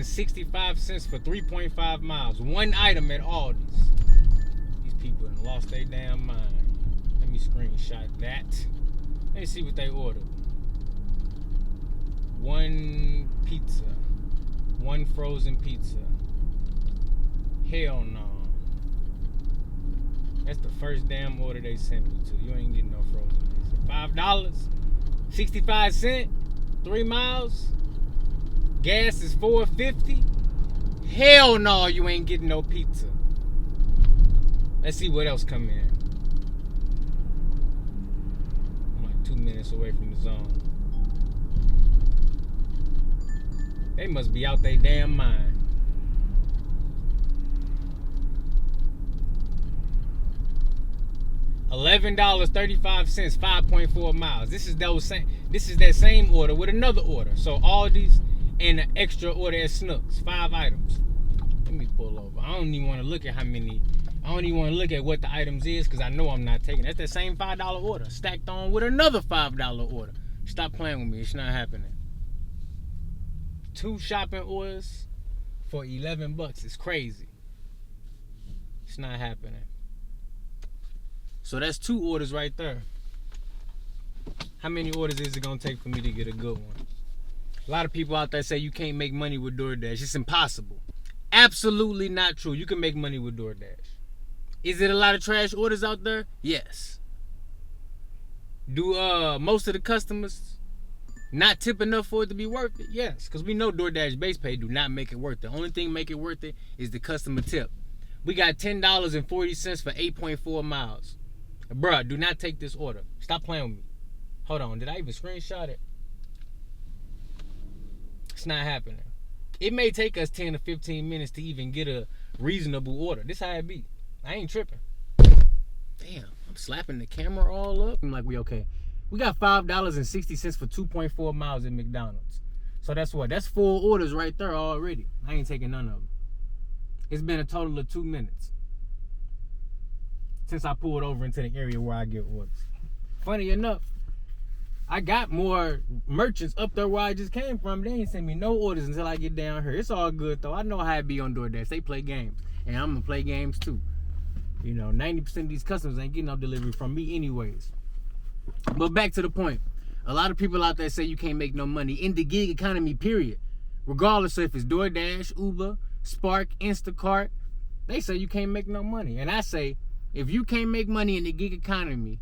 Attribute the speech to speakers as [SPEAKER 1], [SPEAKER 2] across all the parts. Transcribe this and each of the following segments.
[SPEAKER 1] $5.65 for 3.5 miles. One item at Aldi's. These people have lost their damn mind. Let me screenshot that. Let me see what they ordered. One pizza. One frozen pizza. Hell no. That's the first damn order they sent me to. You ain't getting no frozen pizza. $5.65, 3 miles. Gas is $4.50. Hell no, you ain't getting no pizza. Let's see what else come in. I'm like 2 minutes away from the zone. They must be out their damn mind. $11.35, 5.4 miles. This is that same order with another order. So Aldi's and an extra order at Snooks. 5 items. Let me pull over. I don't even want to look at how many. I don't even want to look at what the items is because I know I'm not taking. That's the same $5 order stacked on with another $5 order. Stop playing with me. It's not happening. 2 shopping orders for $11. It's crazy. It's not happening. So that's 2 orders right there. How many orders is it gonna take for me to get a good one? A lot of people out there say you can't make money with DoorDash. It's impossible. Absolutely not true. You can make money with DoorDash. Is it a lot of trash orders out there? Yes. Do most of the customers not tip enough for it to be worth it? Yes. Because we know DoorDash base pay do not make it worth it. The only thing make it worth it is the customer tip. We got $10.40 for 8.4 miles. Bruh, do not take this order. Stop playing with me. Hold on, did I even screenshot it? It's not happening. It may take us 10 to 15 minutes to even get a reasonable order. This how it be. I ain't tripping. Damn, I'm slapping the camera all up. I'm like, we okay. We got $5.60 for 2.4 miles at McDonald's. So that's what? That's 4 orders right there already. I ain't taking none of them. It's been a total of 2 minutes since I pulled over into the area where I get orders. Funny enough, I got more merchants up there where I just came from. They ain't send me no orders until I get down here. It's all good though. I know how it be on DoorDash. They play games, and I'm gonna play games too. You know, 90% of these customers ain't getting no delivery from me anyways. But back to the point. A lot of people out there say you can't make no money in the gig economy, period. Regardless if it's DoorDash, Uber, Spark, Instacart, they say you can't make no money. And I say, if you can't make money in the gig economy,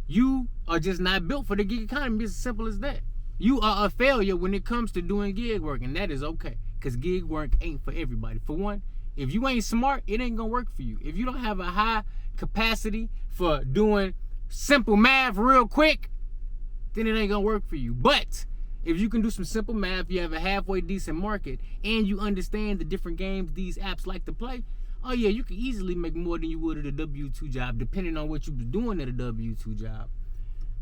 [SPEAKER 1] you are just not built for the gig economy. It's as simple as that. You are a failure when it comes to doing gig work, and that is okay. Because gig work ain't for everybody. For one, if you ain't smart, it ain't gonna work for you. If you don't have a high capacity for doing simple math real quick, then it ain't gonna work for you. But if you can do some simple math, you have a halfway decent market, and you understand the different games these apps like to play, oh yeah, you can easily make more than you would at a W-2 job, depending on what you was doing at a W-2 job.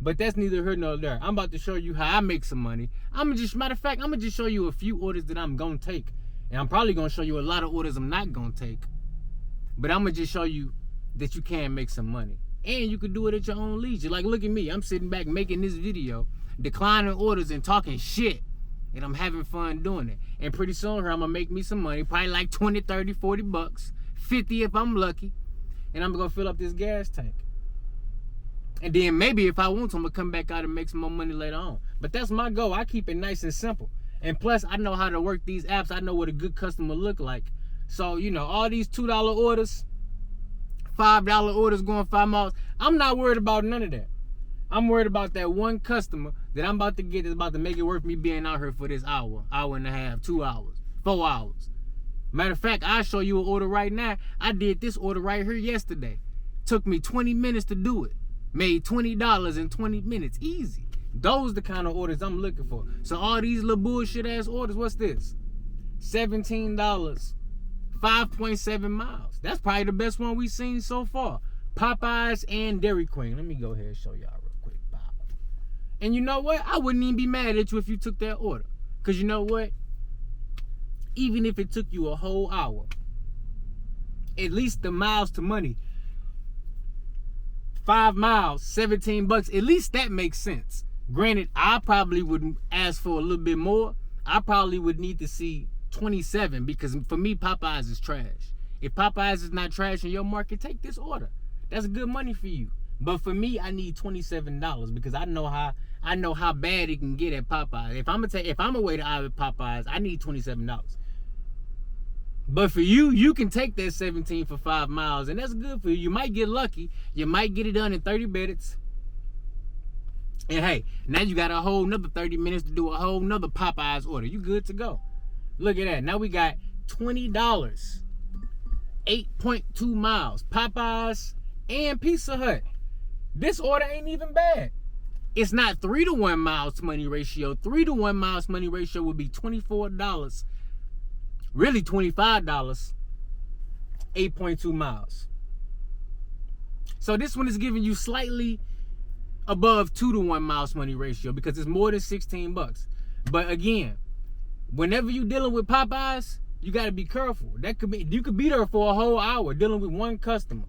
[SPEAKER 1] But that's neither here nor there. I'm about to show you how I make some money. Matter of fact, I'm gonna just show you a few orders that I'm gonna take. And I'm probably gonna show you a lot of orders I'm not gonna take. But I'm gonna just show you that you can make some money. And you can do it at your own leisure. Like, look at me. I'm sitting back making this video, declining orders and talking shit. And I'm having fun doing it. And pretty soon here, I'm gonna make me some money. Probably like 20, 30, 40 bucks. 50 if I'm lucky. And I'm gonna fill up this gas tank. And then maybe if I want to, I'm gonna come back out and make some more money later on. But that's my goal. I keep it nice and simple. And plus, I know how to work these apps. I know what a good customer look like. So, you know, all these $2 orders, $5 orders going 5 miles, I'm not worried about none of that. I'm worried about that one customer that I'm about to get that's about to make it worth me being out here for this hour and a half, 2 hours, 4 hours. Matter of fact, I'll show you an order right now. I did this order right here yesterday. Took me 20 minutes to do it. Made $20 in 20 minutes. Easy. Those the kind of orders I'm looking for. So all these little bullshit ass orders, what's this? $17, 5.7 miles. That's probably the best one we've seen so far. Popeyes and Dairy Queen. Let me go ahead and show y'all real quick. Bow. And you know what? I wouldn't even be mad at you if you took that order. Because you know what? Even if it took you a whole hour, at least the miles to money, 5 miles, 17 bucks, at least that makes sense. Granted, I probably would ask for a little bit more. I probably would need to see 27 because for me, Popeyes is trash. If Popeyes is not trash in your market, take this order. That's good money for you. But for me, I need $27 because I know how bad it can get at Popeyes. If I'm gonna wait out at Popeyes, I need $27. But for you, you can take that 17 for 5 miles, and that's good for you. You might get lucky. You might get it done in 30 minutes. And hey, now you got a whole nother 30 minutes to do a whole nother Popeyes order. You good to go. Look at that. Now we got $20. 8.2 miles. Popeyes and Pizza Hut. This order ain't even bad. It's not 3-to-1 miles to money ratio. 3-to-1 miles to money ratio would be $24. Really $25. 8.2 miles. So this one is giving you slightly above 2-to-1 miles to money ratio because it's more than $16. But again, whenever you're dealing with Popeyes, you got to be careful. You could be there for a whole hour dealing with one customer.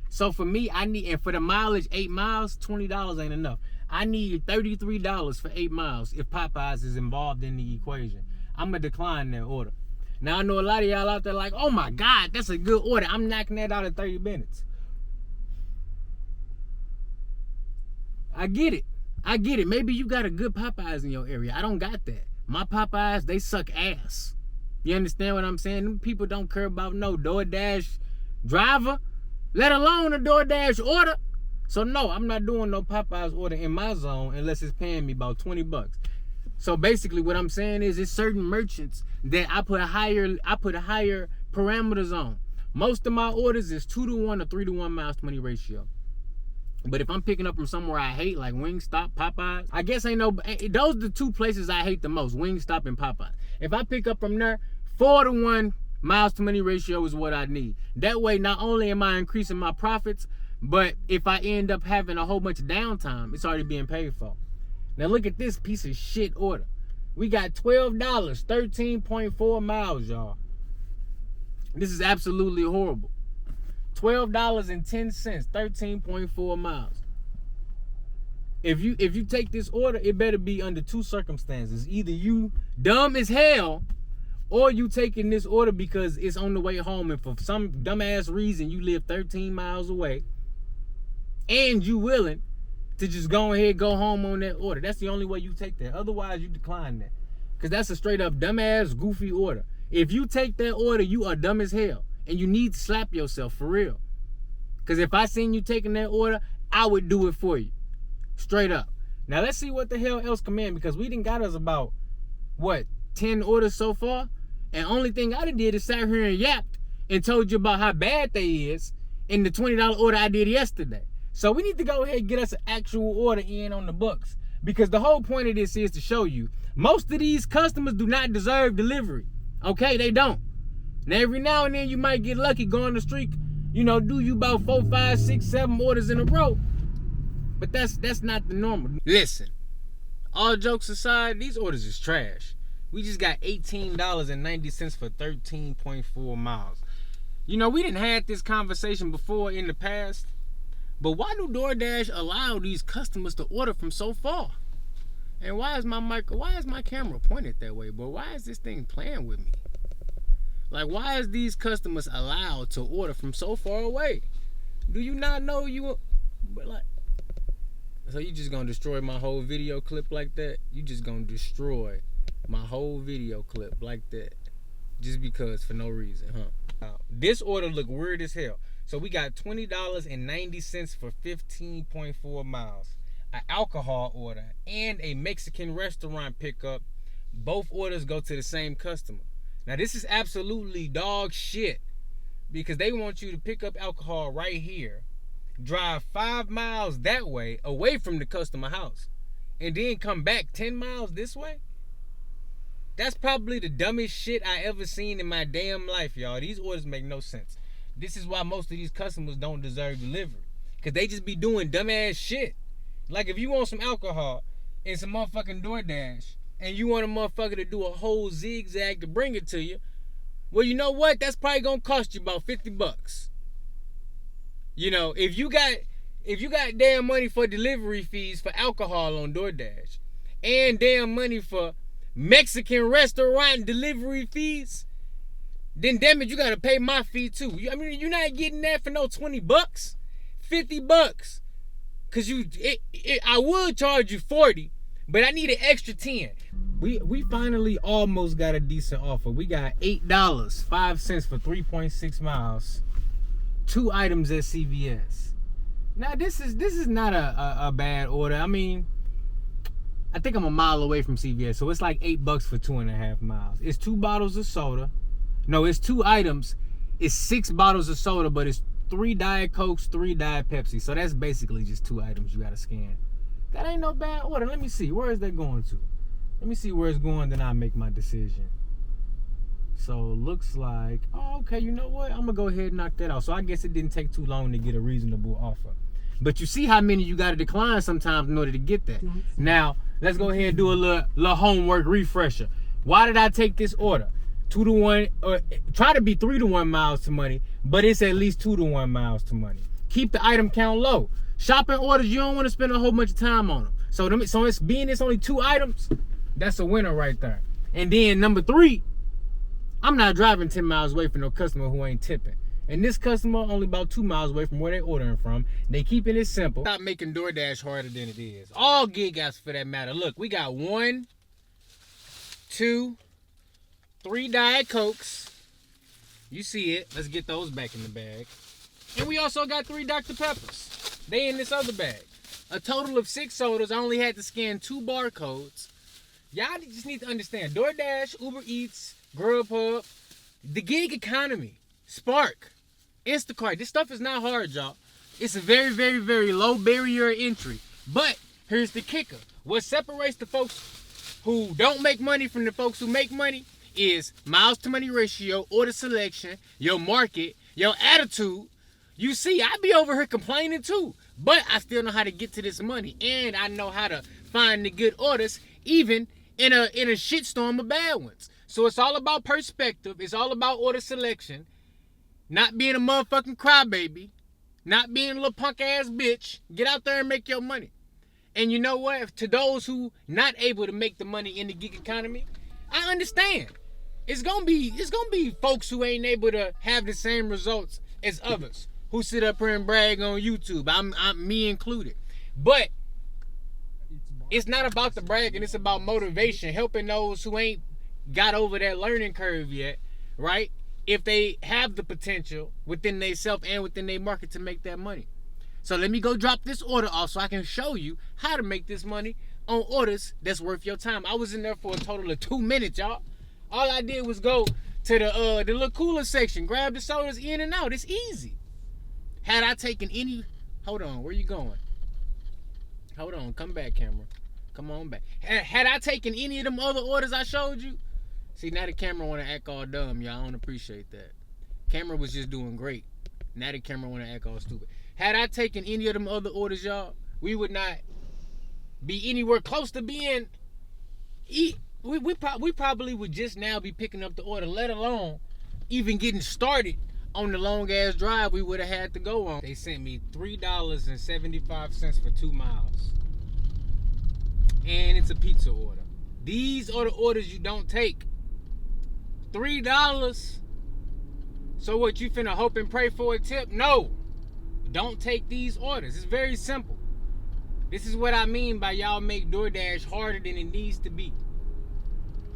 [SPEAKER 1] So for me, and for the mileage, 8 miles, $20 ain't enough. I need $33 for 8 miles if Popeyes is involved in the equation. I'm going to decline that order. Now, I know a lot of y'all out there like, oh my God, that's a good order. I'm knocking that out in 30 minutes. I get it. Maybe you got a good Popeyes in your area. I don't got that. My Popeyes, they suck ass. You understand what I'm saying? Them people don't care about no DoorDash driver, let alone a DoorDash order. So no, I'm not doing no Popeyes order in my zone unless it's paying me about $20. So basically what I'm saying is it's certain merchants that I put a higher parameters on. Most of my orders is 2-to-1 or 3-to-1 miles to money ratio. But if I'm picking up from somewhere I hate, like Wingstop, Popeyes, I guess those are the two places I hate the most, Wingstop and Popeyes. If I pick up from there, 4-to-1 miles to money ratio is what I need. That way, not only am I increasing my profits, but if I end up having a whole bunch of downtime, it's already being paid for. Now look at this piece of shit order. We got $12, 13.4 miles, y'all. This is absolutely horrible. $12.10, 13.4 miles. If you take this order, it better be under two circumstances. Either you dumb as hell, or you taking this order because it's on the way home and for some dumbass reason you live 13 miles away and you willing to just go ahead go home on that order. That's the only way you take that. Otherwise, you decline that. Because that's a straight up dumbass, goofy order. If you take that order, you are dumb as hell. And you need to slap yourself for real. Because if I seen you taking that order, I would do it for you. Straight up. Now let's see what the hell else come in. Because we done got us about, 10 orders so far? And only thing I done did is sat here and yapped and told you about how bad they is in the $20 order I did yesterday. So we need to go ahead and get us an actual order in on the books. Because the whole point of this is to show you, most of these customers do not deserve delivery. Okay, they don't. Now, every now and then you might get lucky, go on the streak, do you about 4, 5, 6, 7 orders in a row. But that's not the normal. Listen, all jokes aside, these orders is trash. We just got $18.90 for 13.4 miles. We didn't have this conversation before in the past, but why do DoorDash allow these customers to order from so far? And why is my camera pointed that way, boy? Why is this thing playing with me? Like, why is these customers allowed to order from so far away? Do you not know so you just gonna destroy my whole video clip like that? You just gonna destroy my whole video clip like that just because for no reason, huh? This order look weird as hell. So we got $20.90 for 15.4 miles. An alcohol order and a Mexican restaurant pickup. Both orders go to the same customer. Now this is absolutely dog shit because they want you to pick up alcohol right here, drive 5 miles that way away from the customer house, and then come back 10 miles this way. That's probably the dumbest shit I ever seen in my damn life, y'all. These orders make no sense. This is why most of these customers don't deserve delivery, because they just be doing dumbass shit. Like if you want some alcohol and some motherfucking DoorDash, and you want a motherfucker to do a whole zigzag to bring it to you, well, you know what? That's probably gonna cost you about $50. If you got damn money for delivery fees for alcohol on DoorDash, and damn money for Mexican restaurant delivery fees, then damn it, you gotta pay my fee too. I mean, you're not getting that for no $20, $50. Cause I would charge you 40, but I need an extra 10. We finally almost got a decent offer. We got $8.05 for 3.6 miles. 2 items at CVS. Now this is not a bad order. I mean, I think I'm a mile away from CVS, so it's like $8 for 2.5 miles. It's 2 bottles of soda. No, it's 2 items. It's 6 bottles of soda, but it's 3 Diet Cokes, 3 Diet Pepsi. So that's basically just 2 items you gotta scan. That ain't no bad order. Let me see. Where is that going to? Let me see where it's going, then I'll make my decision. So looks like, oh, okay, you know what? I'm gonna go ahead and knock that out. So I guess it didn't take too long to get a reasonable offer. But you see how many you gotta decline sometimes in order to get that. Yes. Now, let's go ahead and do a little homework refresher. Why did I take this order? 2 to 1, or try to be 3 to 1 miles to money, but it's at least 2 to 1 miles to money. Keep the item count low. Shopping orders, you don't want to spend a whole bunch of time on them. So it's only 2 items, that's a winner right there. And then number 3, I'm not driving 10 miles away from no customer who ain't tipping. And this customer only about 2 miles away from where they ordering from. They keeping it simple. Stop making DoorDash harder than it is. All gig apps for that matter. Look, we got 1, 2, 3 Diet Cokes. You see it. Let's get those back in the bag. And we also got 3 Dr. Peppers. They in this other bag. A total of 6 sodas. I only had to scan 2 barcodes. Y'all just need to understand. DoorDash, Uber Eats, Grubhub, the gig economy, Spark, Instacart. This stuff is not hard, y'all. It's a very, very, very low barrier of entry. But here's the kicker. What separates the folks who don't make money from the folks who make money is miles to money ratio, order selection, your market, your attitude. You see, I be over here complaining too, but I still know how to get to this money, and I know how to find the good orders, even in a shitstorm of bad ones. So it's all about perspective. It's all about order selection, not being a motherfucking crybaby, not being a little punk ass bitch. Get out there and make your money. And you know what? To those who not able to make the money in the gig economy, I understand. It's gonna be folks who ain't able to have the same results as others who sit up here and brag on YouTube. I'm me included. But it's not about the bragging, it's about motivation, helping those who ain't got over that learning curve yet, right? If they have the potential within themselves and within their market to make that money. So let me go drop this order off so I can show you how to make this money on orders that's worth your time. I was in there for a total of 2 minutes, y'all. All I did was go to the little cooler section, grab the sodas in and out. It's easy. Had I taken any, hold on, where you going? Hold on, come back, camera. Come on back. Had I taken any of them other orders I showed you, see, now the camera want to act all dumb, y'all. I don't appreciate that. Camera was just doing great. Now the camera want to act all stupid. Had I taken any of them other orders, y'all, we would not be anywhere close to being. We probably would just now be picking up the order, let alone even getting started on the long ass drive we would have had to go on. They sent me $3.75 for 2 miles. And it's a pizza order. These are the orders you don't take. $3. So what, you finna hope and pray for a tip? No. Don't take these orders. It's very simple. This is what I mean by y'all make DoorDash harder than it needs to be.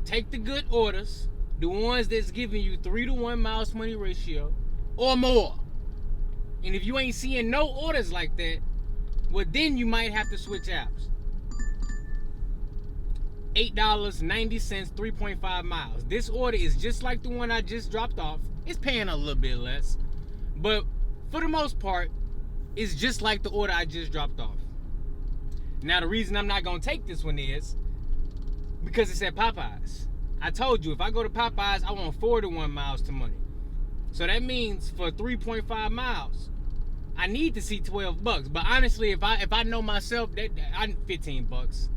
[SPEAKER 1] Take the good orders, the ones that's giving you 3 to 1 miles to money ratio or more. And if you ain't seeing no orders like that, well, then you might have to switch apps. $8.90, 3.5 miles. This order is just like the one I just dropped off. It's paying a little bit less, but for the most part, it's just like the order I just dropped off. Now, the reason I'm not gonna take this one is because it's at Popeyes. I told you, if I go to Popeyes, I want 4 to 1 miles to money. So that means for 3.5 miles, I need to see $12. But honestly, if I know myself, that I $15.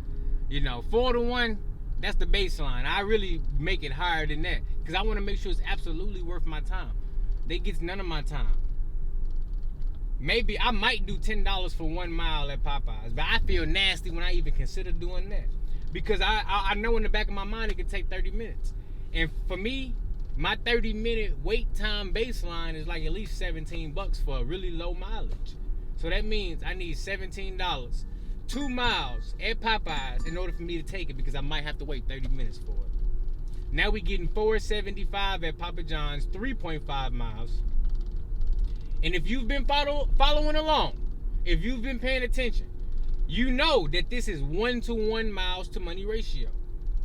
[SPEAKER 1] You know, 4 to 1, that's the baseline. I really make it higher than that because I want to make sure it's absolutely worth my time. They get none of my time. Maybe I might do $10 for 1 mile at Popeyes, but I feel nasty when I even consider doing that. because I know in the back of my mind it could take 30 minutes. And for me, my 30-minute wait time baseline is like at least $17 for a really low mileage. So that means I need $17, 2 miles at Popeyes in order for me to take it, because I might have to wait 30 minutes for it. Now we getting $4.75 at Papa John's, 3.5 miles. And if you've been following along, if you've been paying attention, you know that this is 1-to-1 miles to money ratio.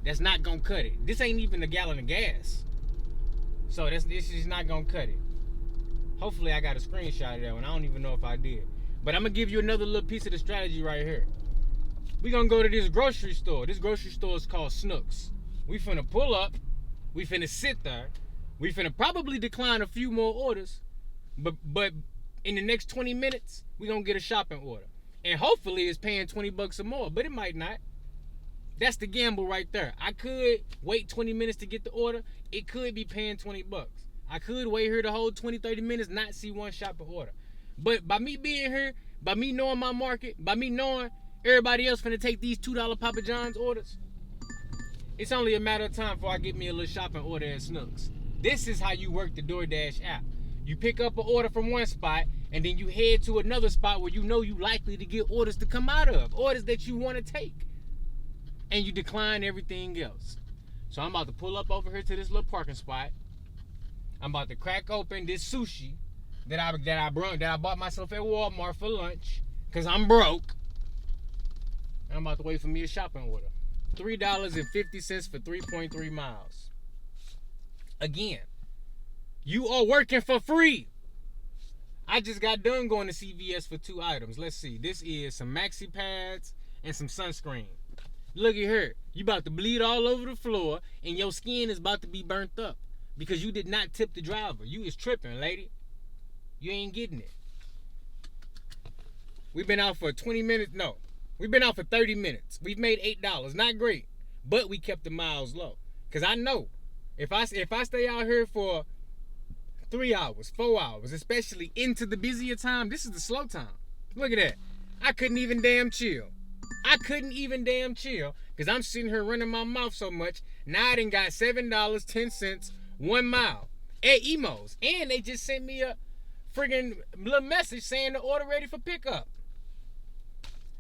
[SPEAKER 1] That's not gonna cut it. This ain't even a gallon of gas. So this is not gonna cut it. Hopefully I got a screenshot of that one. I don't even know if I did. But I'm gonna give you another little piece of the strategy right here. We gonna go to this grocery store. This grocery store is called Snooks. We finna pull up. We finna sit there. We finna probably decline a few more orders. But in the next 20 minutes, we gonna get a shopping order. And hopefully it's paying $20 or more, but it might not. That's the gamble right there. I could wait 20 minutes to get the order. It could be paying $20. I could wait here the whole 20-30 minutes, not see one shopping order. But by me being here, by me knowing my market, by me knowing everybody else finna take these $2 Papa John's orders, it's only a matter of time before I get me a little shopping order at Snooks. This is how you work the DoorDash app. You pick up an order from one spot, and then you head to another spot where you know you likely to get orders to come out of, orders that you want to take. And you decline everything else. So I'm about to pull up over here to this little parking spot. I'm about to crack open this sushi that I bought myself at Walmart for lunch, because I'm broke. And I'm about to wait for me a shopping order. $3.50 for 3.3 miles. Again, you are working for free. I just got done going to CVS for 2 items. Let's see. This is some maxi pads and some sunscreen. Look at here. You about to bleed all over the floor, and your skin is about to be burnt up because you did not tip the driver. You is tripping, lady. You ain't getting it. We've been out for 20 minutes. No. We've been out for 30 minutes. We've made $8. Not great. But we kept the miles low. Because I know if I stay out here for 3 hours, 4 hours, especially into the busier time, this is the slow time. Look at that. I couldn't even damn chill. Because I'm sitting here running my mouth so much. Now I done got $7.10, 1 mile at Emo's. And they just sent me a friggin' little message saying the order ready for pickup.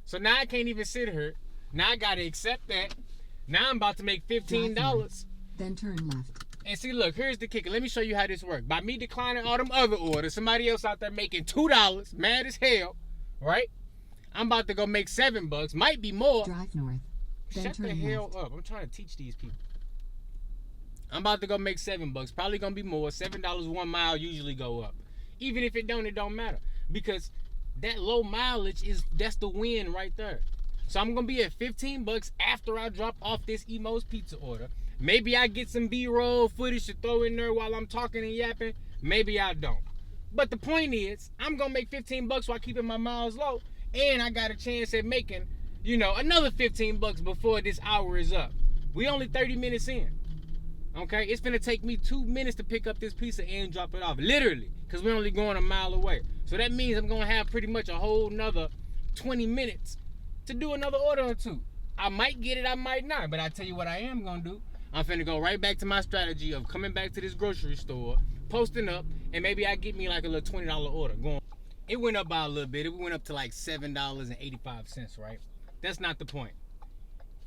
[SPEAKER 1] So now I can't even sit here. Now I gotta accept that. Now I'm about to make $15.
[SPEAKER 2] Then turn left.
[SPEAKER 1] And see, look, here's the kicker. Let me show you how this works. By me declining all them other orders, somebody else out there making $2, mad as hell, right? I'm about to go make $7, might be more.
[SPEAKER 2] Drive north. Then
[SPEAKER 1] Shut
[SPEAKER 2] turn
[SPEAKER 1] the hell
[SPEAKER 2] left.
[SPEAKER 1] up. I'm trying to teach these people. I'm about to go make $7. Probably gonna be more. $7 1 mile usually go up. Even if it don't matter. Because that low mileage that's the win right there. So I'm gonna be at $15 after I drop off this Emo's pizza order. Maybe I get some B-roll footage to throw in there while I'm talking and yapping. Maybe I don't. But the point is, I'm gonna make $15 while keeping my miles low. And I got a chance at making, another $15 before this hour is up. We only 30 minutes in. Okay? It's gonna take me 2 minutes to pick up this pizza and drop it off. Literally. Because we're only going a mile away. So that means I'm gonna have pretty much a whole nother 20 minutes to do another order or two. I might get it, I might not. But I tell you what I am gonna do. I'm finna go right back to my strategy of coming back to this grocery store, posting up, and maybe I get me like a little $20 order going. It went up by a little bit. It went up to like $7.85, right? That's not the point.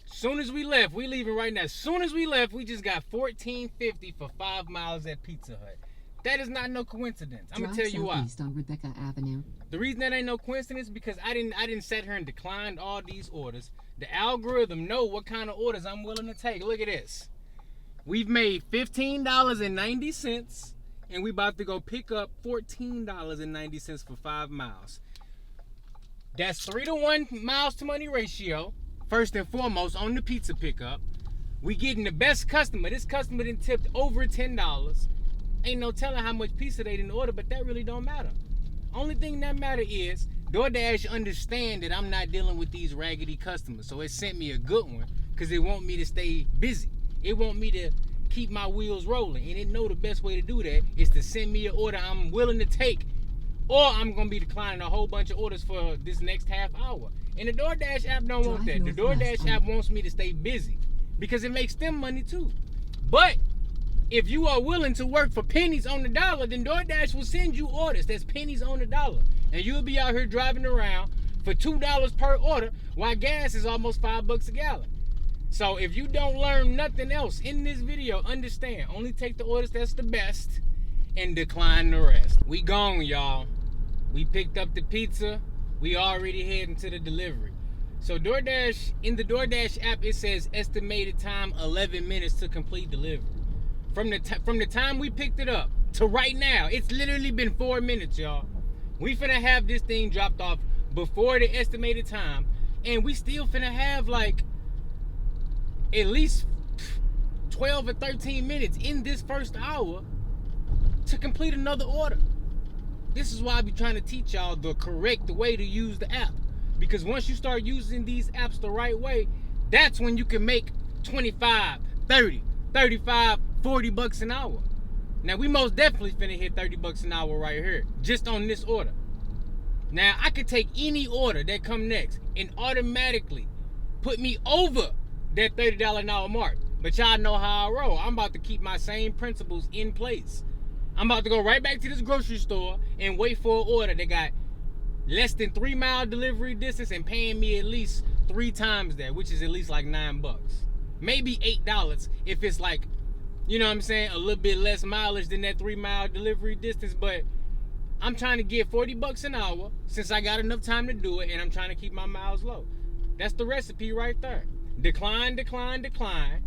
[SPEAKER 1] Soon as we left, we leaving right now. Soon as we left, we just got $14.50 for 5 miles at Pizza Hut. That is not no coincidence. I'm gonna tell you why.
[SPEAKER 2] On Rebecca Avenue.
[SPEAKER 1] The reason that ain't no coincidence is because I didn't sit here and decline all these orders. The algorithm know what kind of orders I'm willing to take. Look at this. We've made $15.90. And we about to go pick up $14.90 for 5 miles. That's 3-to-1 miles to money ratio. First and foremost on the pizza pickup. We getting the best customer. This customer done tipped over $10. Ain't no telling how much pizza they didn't order, but that really don't matter. Only thing that matter is DoorDash understand that I'm not dealing with these raggedy customers. So it sent me a good one because it want me to stay busy. It want me to keep my wheels rolling, and it know the best way to do that is to send me an order I'm willing to take or I'm gonna be declining a whole bunch of orders for this next half hour. And the DoorDash app don't want that. The DoorDash app wants me to stay busy because it makes them money too. But if you are willing to work for pennies on the dollar, then DoorDash will send you orders that's pennies on the dollar. And you'll be out here driving around for $2 per order while gas is almost $5 a gallon. So if you don't learn nothing else in this video, understand, only take the orders that's the best and decline the rest. We gone, y'all. We picked up the pizza. We already heading to the delivery. So DoorDash, in the DoorDash app, it says estimated time 11 minutes to complete delivery. From the time we picked it up to right now, it's literally been 4 minutes, y'all. We finna have this thing dropped off before the estimated time, and we still finna have like at least 12 or 13 minutes in this first hour to complete another order. This is why I be trying to teach y'all the correct way to use the app. Because once you start using these apps the right way, that's when you can make 25, 30, 35, 40 bucks an hour. Now we most definitely finna hit 30 bucks an hour right here, just on this order. Now I could take any order that come next and automatically put me over that $30 an hour mark. But y'all know how I roll. I'm about to keep my same principles in place. I'm about to go right back to this grocery store and wait for an order that got less than 3 mile delivery distance and paying me at least 3 times that, which is at least like $9. Maybe $8 if it's like, you know what I'm saying, a little bit less mileage than that 3 mile delivery distance. But I'm trying to get 40 bucks an hour since I got enough time to do it, and I'm trying to keep my miles low. That's the recipe right there. Decline, decline, decline.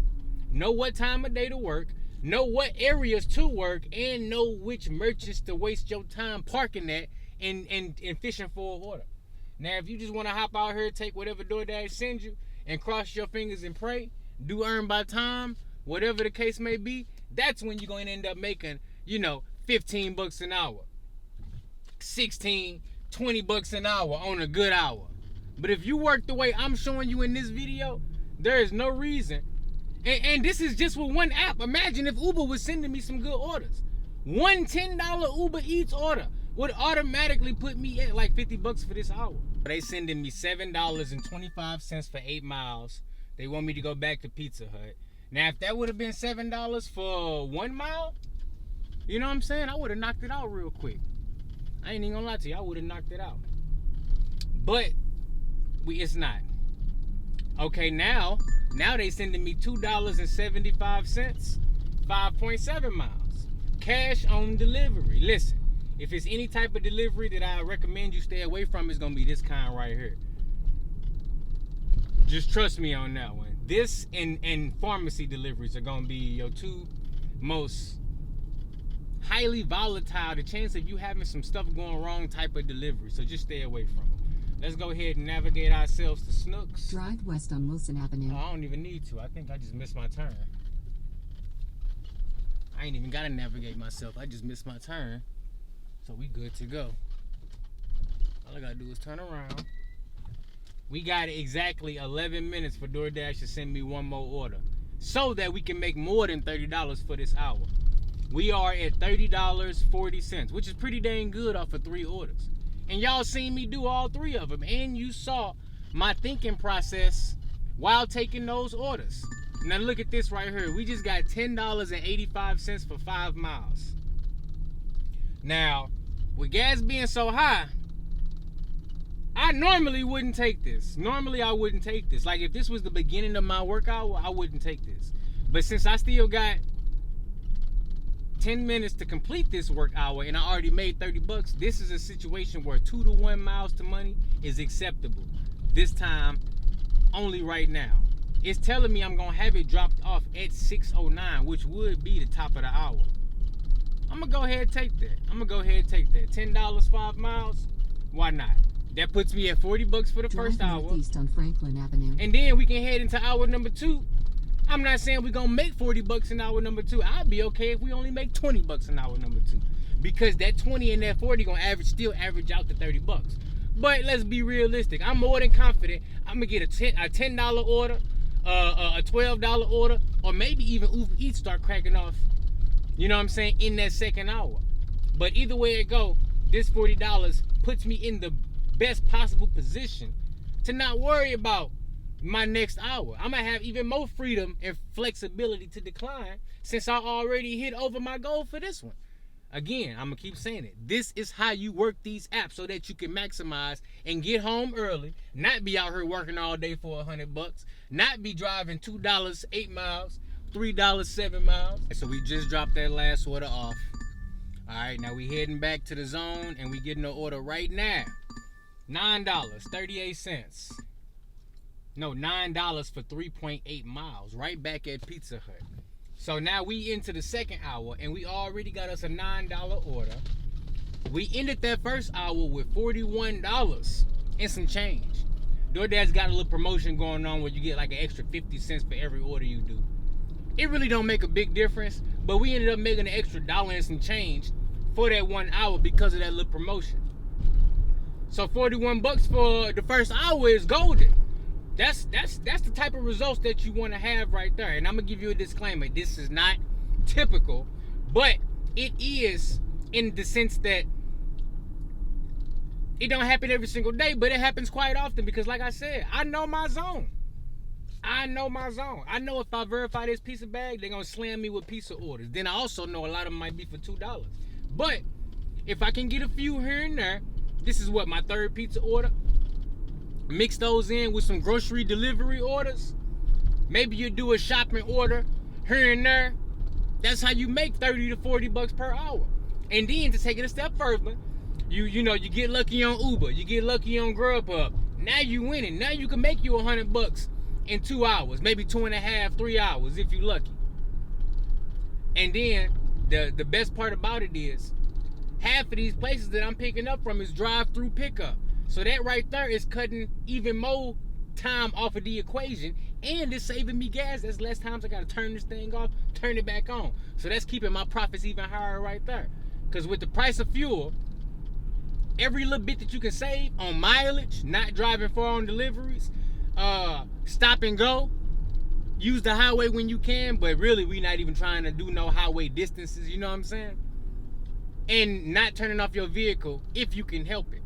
[SPEAKER 1] Know what time of day to work. Know what areas to work, and know which merchants to waste your time parking at and fishing for an order. Now, if you just want to hop out here, take whatever DoorDash sends you, and cross your fingers and pray, do earn by time, whatever the case may be, that's when you're going to end up making, 15 bucks an hour, 16, 20 bucks an hour on a good hour. But if you work the way I'm showing you in this video, there is no reason. And this is just with one app. Imagine if Uber was sending me some good orders. One $10 Uber Eats order would automatically put me at like 50 bucks for this hour. They sending me $7.25 for 8 miles. They want me to go back to Pizza Hut. Now, if that would have been $7 for 1 mile, you know what I'm saying? I would have knocked it out real quick. I ain't even gonna lie to you. I would have knocked it out. But it's not. Okay, now they sending me $2.75, 5.7 miles. Cash on delivery. Listen, if it's any type of delivery that I recommend you stay away from, it's gonna be this kind right here. Just trust me on that one. This and pharmacy deliveries are gonna be your 2 most highly volatile, the chance of you having some stuff going wrong type of delivery. So just stay away from them. Let's go ahead and navigate ourselves to Snooks.
[SPEAKER 2] Drive west on Wilson Avenue.
[SPEAKER 1] Oh, I don't even need to. I think I just missed my turn. I ain't even got to navigate myself. I just missed my turn. So we good to go. All I got to do is turn around. We got exactly 11 minutes for DoorDash to send me one more order so that we can make more than $30 for this hour. We are at $30.40, which is pretty dang good off of 3 orders. And y'all seen me do all 3 of them. And you saw my thinking process while taking those orders. Now look at this right here. We just got $10.85 for 5 miles. Now, with gas being so high, I normally wouldn't take this. Normally I wouldn't take this. Like if this was the beginning of my work hour, I wouldn't take this. But since I still got 10 minutes to complete this work hour and I already made 30 bucks, this is a situation where 2 to 1 miles to money is acceptable. This time, only right now. It's telling me I'm gonna have it dropped off at 6:09, which would be the top of the hour. I'm gonna go ahead and take that. $10, 5 miles, why not? That puts me at 40 bucks for the first hour.
[SPEAKER 2] Northeast on Franklin Avenue.
[SPEAKER 1] And then we can head into hour number 2. I'm not saying we're gonna make 40 bucks an hour number 2. I'd be okay if we only make 20 bucks an hour number 2. Because that 20 and that 40 gonna still average out to 30 bucks. But let's be realistic. I'm more than confident I'm gonna get a $10 order, a $12 order, or maybe even Uber Eats start cracking off, you know what I'm saying, in that second hour. But either way it go, this $40 puts me in the best possible position to not worry about my next hour. I'm gonna have even more freedom and flexibility to decline since I already hit over my goal for this one. Again, I'm gonna keep saying it. This is how you work these apps so that you can maximize and get home early, not be out here working all day for $100, not be driving $2 8 miles, $3 7 miles. So we just dropped that last order off. All right, now we heading back to the zone and we getting the order right now. $9.38. No, $9 for 3.8 miles, right back at Pizza Hut. So now we into the second hour and we already got us a $9 order. We ended that first hour with $41 and some change. DoorDash got a little promotion going on where you get like an extra 50 cents for every order you do. It really don't make a big difference, but we ended up making an extra $1 and some change for that 1 hour because of that little promotion. So $41 for the first hour is golden. That's the type of results that you want to have right there. And I'm gonna give you a disclaimer. This is not typical, but it is in the sense that it don't happen every single day, but it happens quite often because, like I said, I know my zone. I know my zone. I know if I verify this pizza bag, they're gonna slam me with pizza orders. Then I also know a lot of them might be for $2. But if I can get a few here and there, this is what, my third pizza order. Mix those in with some grocery delivery orders. Maybe you do a shopping order here and there. That's how you make $30 to $40 per hour. And then to take it a step further, you know, you get lucky on Uber, you get lucky on Grubhub. Now you winning. Now you can make you $100 in 2 hours, maybe 2.5, 3 hours if you lucky. And then the best part about it is half of these places that I'm picking up from is drive-through pickup. So that right there is cutting even more time off of the equation, and it's saving me gas. That's less times I gotta turn this thing off, turn it back on. So that's keeping my profits even higher right there. Because with the price of fuel, every little bit that you can save on mileage, not driving far on deliveries, stop and go, use the highway when you can, but really we not even trying to do no highway distances, you know what I'm saying? And not turning off your vehicle if you can help it.